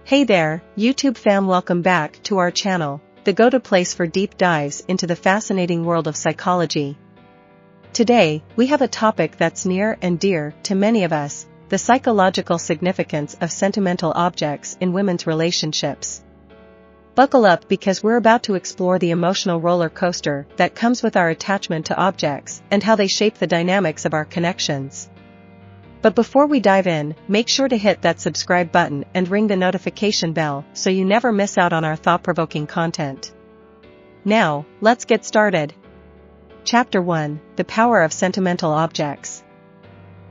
Hey there, YouTube fam, welcome back to our channel, the go-to place for deep dives into the fascinating world of psychology. Today, we have a topic that's near and dear to many of us, the psychological significance of sentimental objects in women's relationships. Buckle up because we're about to explore the emotional roller coaster that comes with our attachment to objects and how they shape the dynamics of our connections. But before we dive in, make sure to hit that subscribe button and ring the notification bell so you never miss out on our thought-provoking content. Now, let's get started. Chapter 1: The Power of Sentimental Objects.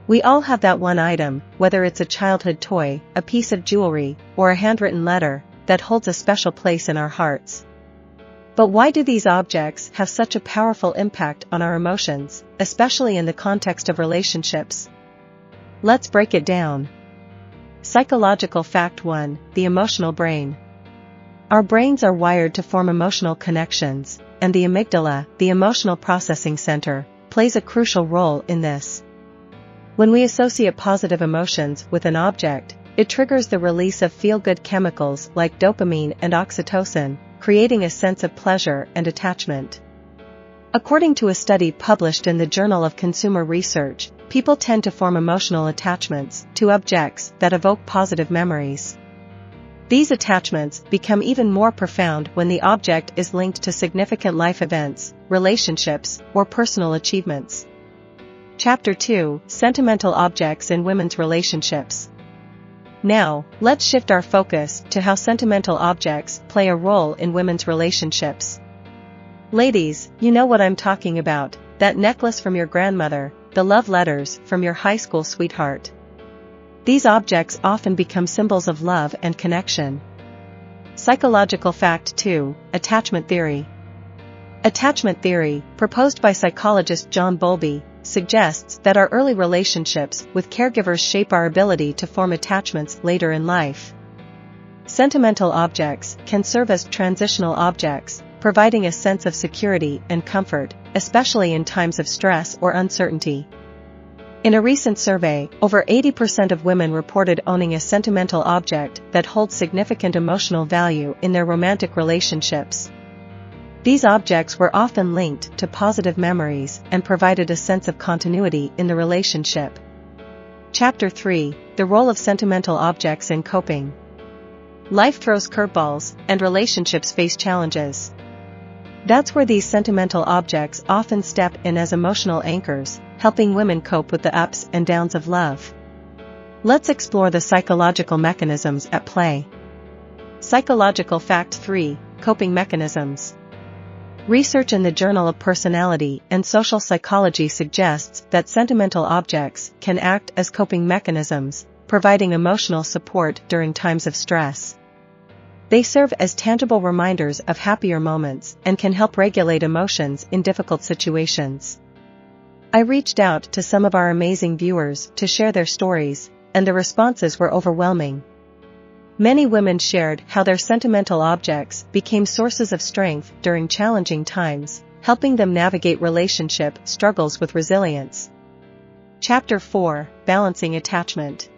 We all have that one item, whether it's a childhood toy, a piece of jewelry, or a handwritten letter, that holds a special place in our hearts. But why do these objects have such a powerful impact on our emotions, especially in the context of relationships? Let's break it down. Psychological fact 1: The emotional brain. Our brains are wired to form emotional connections, and the amygdala, the emotional processing center, plays a crucial role in this. When we associate positive emotions with an object, it triggers the release of feel-good chemicals like dopamine and oxytocin, creating a sense of pleasure and attachment. According to a study published in the Journal of Consumer Research, people tend to form emotional attachments to objects that evoke positive memories. These attachments become even more profound when the object is linked to significant life events, relationships, or personal achievements. Chapter 2: Sentimental Objects in Women's Relationships. Now, let's shift our focus to how sentimental objects play a role in women's relationships. Ladies, you know what I'm talking about, that necklace from your grandmother, the love letters from your high school sweetheart. These objects often become symbols of love and connection. Psychological fact 2: Attachment theory. Attachment theory, proposed by psychologist John Bowlby, suggests that our early relationships with caregivers shape our ability to form attachments later in life. Sentimental objects can serve as transitional objects, providing a sense of security and comfort, especially in times of stress or uncertainty. In a recent survey, over 80% of women reported owning a sentimental object that holds significant emotional value in their romantic relationships. These objects were often linked to positive memories and provided a sense of continuity in the relationship. Chapter 3: The Role of Sentimental Objects in Coping. Life throws curveballs, and relationships face challenges. That's where these sentimental objects often step in as emotional anchors, helping women cope with the ups and downs of love. Let's explore the psychological mechanisms at play. Psychological fact 3: Coping mechanisms. Research in the Journal of Personality and Social Psychology suggests that sentimental objects can act as coping mechanisms, providing emotional support during times of stress. They serve as tangible reminders of happier moments and can help regulate emotions in difficult situations. I reached out to some of our amazing viewers to share their stories, and the responses were overwhelming. Many women shared how their sentimental objects became sources of strength during challenging times, helping them navigate relationship struggles with resilience. Chapter 4: Balancing Attachment.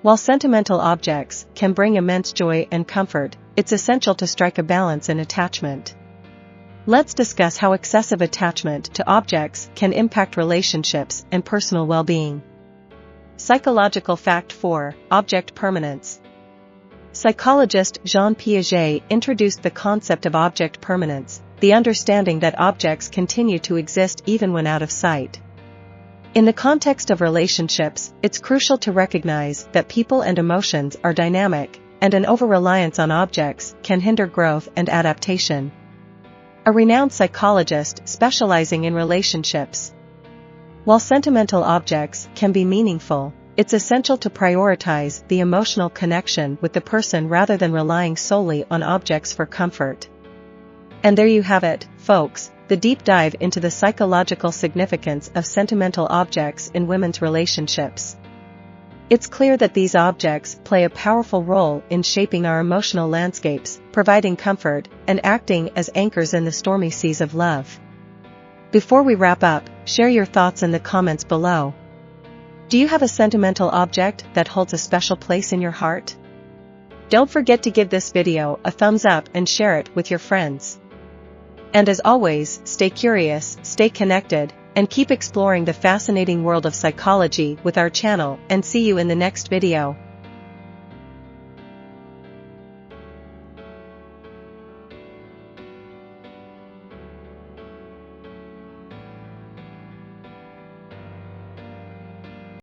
While sentimental objects can bring immense joy and comfort, it's essential to strike a balance in attachment. Let's discuss how excessive attachment to objects can impact relationships and personal well-being. Psychological fact 4: Object permanence. Psychologist Jean Piaget introduced the concept of object permanence, the understanding that objects continue to exist even when out of sight. In the context of relationships, it's crucial to recognize that people and emotions are dynamic, and an over-reliance on objects can hinder growth and adaptation. A renowned psychologist specializing in relationships. While sentimental objects can be meaningful, it's essential to prioritize the emotional connection with the person rather than relying solely on objects for comfort. And there you have it, folks, the deep dive into the psychological significance of sentimental objects in women's relationships. It's clear that these objects play a powerful role in shaping our emotional landscapes, providing comfort, and acting as anchors in the stormy seas of love. Before we wrap up, share your thoughts in the comments below. Do you have a sentimental object that holds a special place in your heart? Don't forget to give this video a thumbs up and share it with your friends. And as always, stay curious, stay connected, and keep exploring the fascinating world of psychology with our channel, and see you in the next video.